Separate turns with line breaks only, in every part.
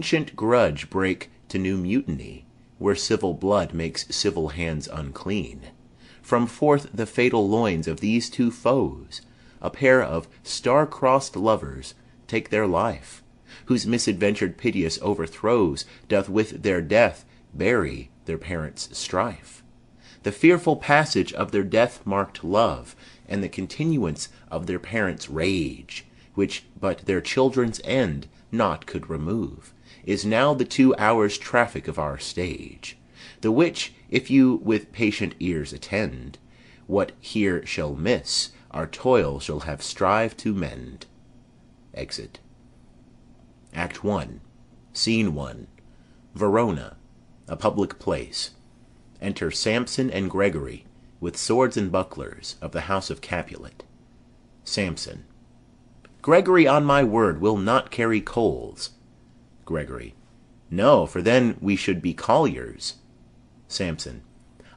Ancient grudge break to new mutiny, where civil blood makes civil hands unclean. From forth the fatal loins of these two foes, a pair of star-crossed lovers take their life, whose misadventured piteous overthrows doth with their death bury their parents' strife. The fearful passage of their death-marked love, and the continuance of their parents' rage, which but their children's end naught could remove, is now the 2 hours' traffic of our stage, the which, if you with patient ears attend, what here shall miss, our toil shall have strive to mend. Exit. Act 1. Scene 1. Verona, a public place. Enter Samson and Gregory, with swords and bucklers, of the house of Capulet. Samson. Gregory, on my word, will not carry coals. Gregory. No, for then we should be colliers. Samson.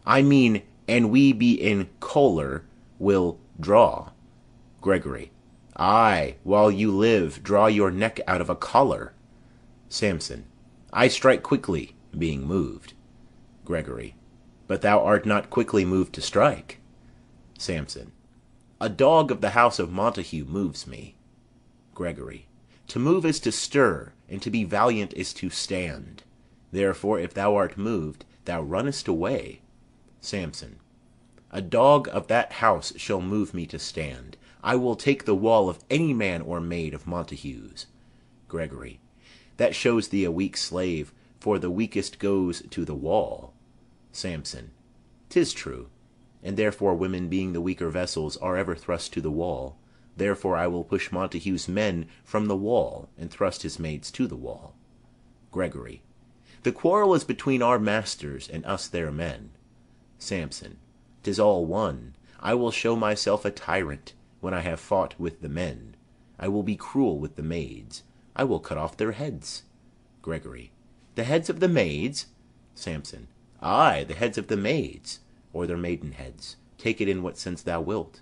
I mean, and we be in choler, will draw. Gregory. Ay, while you live, draw your neck out of a collar. Samson. I strike quickly, being moved. Gregory. But thou art not quickly moved to strike. Samson. A dog of the house of Montague moves me. Gregory. To move is to stir, and to be valiant is to stand. Therefore, if thou art moved, thou runnest away. Samson. A dog of that house shall move me to stand. I will take the wall of any man or maid of Montague's. Gregory. That shows thee a weak slave, for the weakest goes to the wall. Samson. 'Tis true, and therefore women being the weaker vessels are ever thrust to the wall. Therefore I will push Montague's men from the wall, and thrust his maids to the wall. Gregory. The quarrel is between our masters and us their men. Samson. 'Tis all one. I will show myself a tyrant when I have fought with the men. I will be cruel with the maids. I will cut off their heads. Gregory. The heads of the maids? Samson. Ay, the heads of the maids, or their maiden heads. Take it in what sense thou wilt.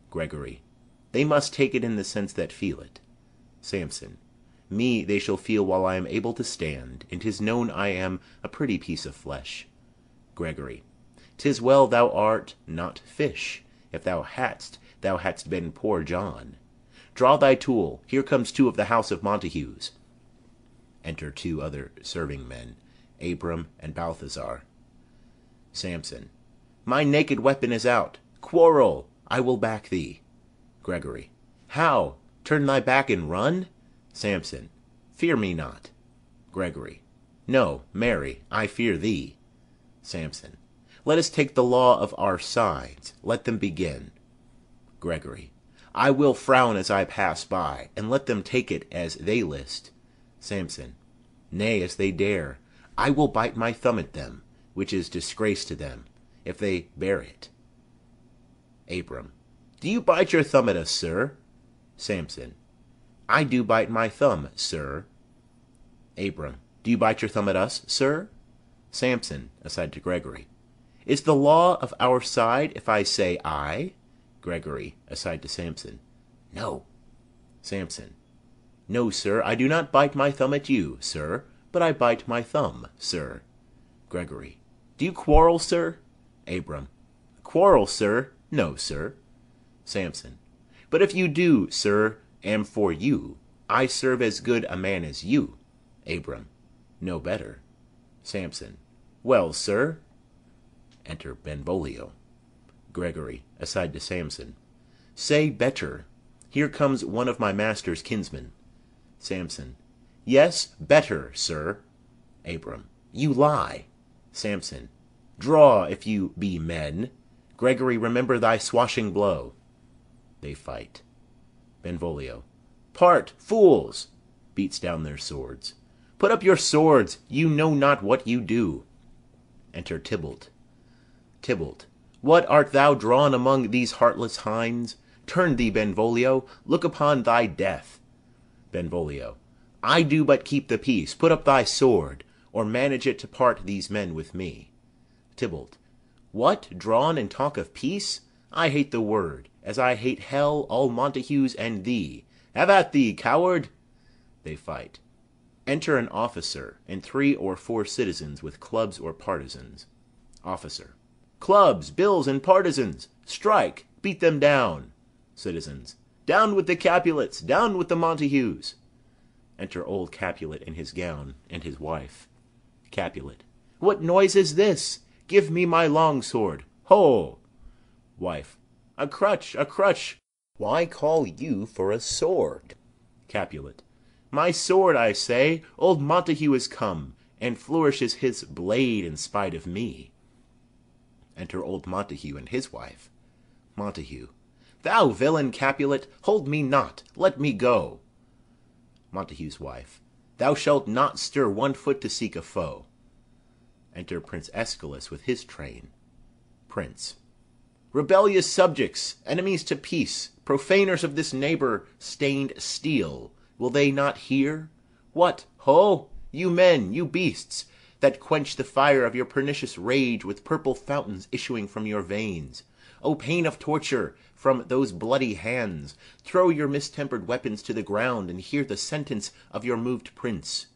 Gregory. They must take it in the sense that feel it. Samson. Me they shall feel while I am able to stand, and 'tis known I am a pretty piece of flesh. Gregory. 'Tis well thou art not fish. If thou hadst been poor John. Draw thy tool. Here comes 2 of the house of Montague's. Enter 2 other serving men, Abram and Balthazar. Samson. My naked weapon is out. Quarrel. I will back thee. Gregory. How? Turn thy back and run? Samson. Fear me not. Gregory. No, marry, I fear thee. Samson. Let us take the law of our sides. Let them begin. Gregory. I will frown as I pass by, and let them take it as they list. Samson. Nay, as they dare. I will bite my thumb at them, which is disgrace to them, if they bear it. Abram. Do you bite your thumb at us, sir? Samson. I do bite my thumb, sir. Abram. Do you bite your thumb at us, sir? Samson, aside to Gregory. Is the law of our side if I say I? Gregory, aside to Samson. No. Samson. No, sir, I do not bite my thumb at you, sir, but I bite my thumb, sir. Gregory. Do you quarrel, sir? Abram. Quarrel, sir? No, sir. Samson. But if you do, sir, am for you, I serve as good a man as you. Abram. No better. Samson. Well, sir. Enter Benvolio. Gregory, aside to Samson. Say better. Here comes one of my master's kinsmen. Samson. Yes, better, sir. Abram. You lie. Samson. Draw, if you be men. Gregory, remember thy swashing blow. They fight. Benvolio. Part, fools! Beats down their swords. Put up your swords, you know not what you do. Enter Tybalt. Tybalt. What, art thou drawn among these heartless hinds? Turn thee, Benvolio, look upon thy death. Benvolio. I do but keep the peace. Put up thy sword, or manage it to part these men with me. Tybalt. What, drawn, and talk of peace? I hate the word, as I hate hell, all Montagues, and thee. Have at thee, coward! They fight. Enter an officer and 3 or 4 citizens with clubs or partisans. Officer. Clubs, bills, and partisans! Strike! Beat them down! Citizens. Down with the Capulets! Down with the Montagues! Enter old Capulet in his gown, and his wife. Capulet. What noise is this? Give me my long sword. Ho! Wife. A crutch, a crutch! Why call you for a sword? Capulet. My sword, I say. Old Montague is come, and flourishes his blade in spite of me. Enter old Montague and his wife. Montague. Thou villain Capulet, hold me not, let me go. Montague's wife. Thou shalt not stir 1 foot to seek a foe. Enter Prince Escalus with his train. Prince. Rebellious subjects, enemies to peace, profaners of this neighbor-stained steel, will they not hear? What, ho! You men, you beasts, that quench the fire of your pernicious rage with purple fountains issuing from your veins. O pain of torture from those bloody hands! Throw your mistempered weapons to the ground, and hear the sentence of your moved prince.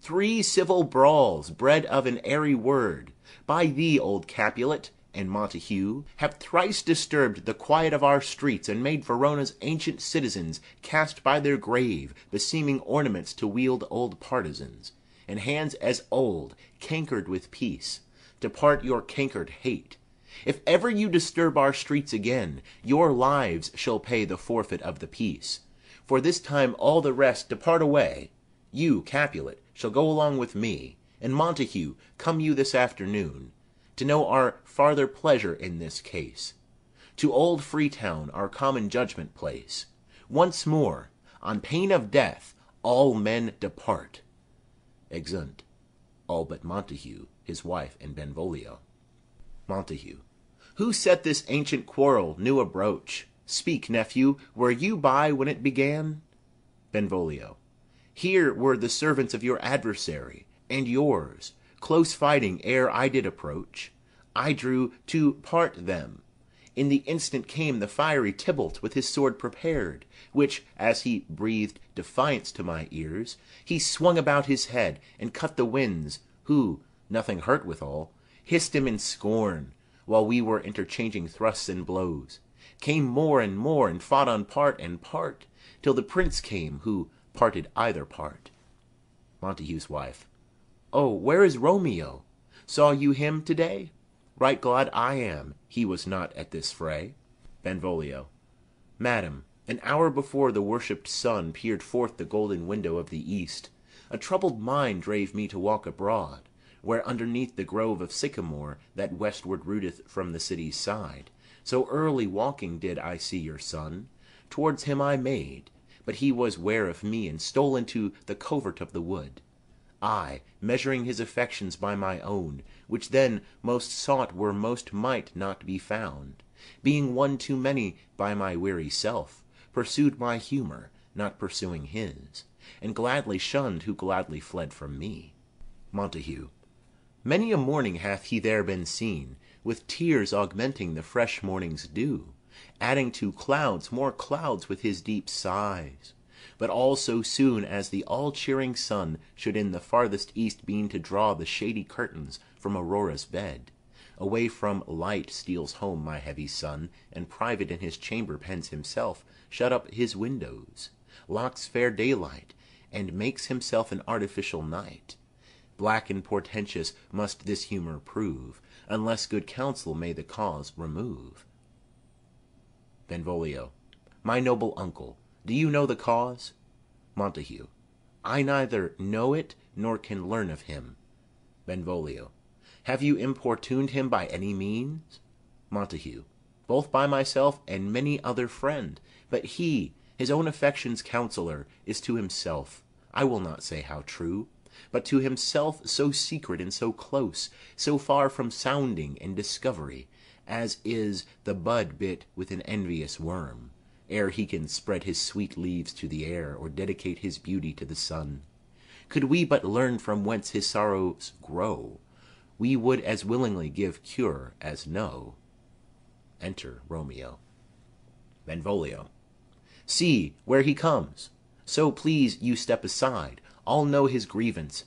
3 civil brawls, bred of an airy word, by thee, old Capulet, and Montague, have thrice disturbed the quiet of our streets, and made Verona's ancient citizens cast by their grave beseeming ornaments to wield old partisans, and hands as old, cankered with peace. Depart your cankered hate. If ever you disturb our streets again, your lives shall pay the forfeit of the peace. For this time all the rest depart away. You, Capulet, shall go along with me, and Montague, come you this afternoon, to know our farther pleasure in this case. To old Freetown, our common judgment place. Once more, on pain of death, all men depart. Exeunt. All but Montague, his wife, and Benvolio. Montague. Who set this ancient quarrel new abroach? Speak, nephew, were you by when it began? Benvolio. Here were the servants of your adversary, and yours, close fighting ere I did approach. I drew to part them. In the instant came the fiery Tybalt with his sword prepared, which, as he breathed defiance to my ears, he swung about his head, and cut the winds, who, nothing hurt withal, hissed him in scorn, while we were interchanging thrusts and blows, came more, and fought on part and part, till the prince came, who parted either part. Montague's wife. Oh, where is Romeo? Saw you him to-day? Right glad I am he was not at this fray. Benvolio. Madam, an hour before the worshipped sun peered forth the golden window of the east, a troubled mind drave me to walk abroad, where underneath the grove of sycamore that westward rooteth from the city's side, so early walking did I see your son. Towards him I made, but he was ware of me, and stole into the covert of the wood. I, measuring his affections by my own, which then most sought were most might not be found, being one too many by my weary self, pursued my humour, not pursuing his, and gladly shunned who gladly fled from me. Montague. Many a morning hath he there been seen, with tears augmenting the fresh morning's dew, adding to clouds more clouds with his deep sighs. But all so soon as the all-cheering sun should in the farthest east bean to draw the shady curtains from Aurora's bed, away from light steals home my heavy son, and private in his chamber pens himself, shut up his windows, locks fair daylight, and makes himself an artificial night. Black and portentous must this humour prove, unless good counsel may the cause remove. Benvolio. My noble uncle, do you know the cause? Montague. I neither know it nor can learn of him. Benvolio. Have you importuned him by any means? Montague. Both by myself and many other friend, but he, his own affection's counsellor, is to himself, I will not say how true, but to himself so secret and so close, so far from sounding and discovery, as is the bud bit with an envious worm, ere he can spread his sweet leaves to the air, or dedicate his beauty to the sun. Could we but learn from whence his sorrows grow, we would as willingly give cure as know. Enter Romeo. Benvolio. See, where he comes. So please you step aside. I'll know his grievance,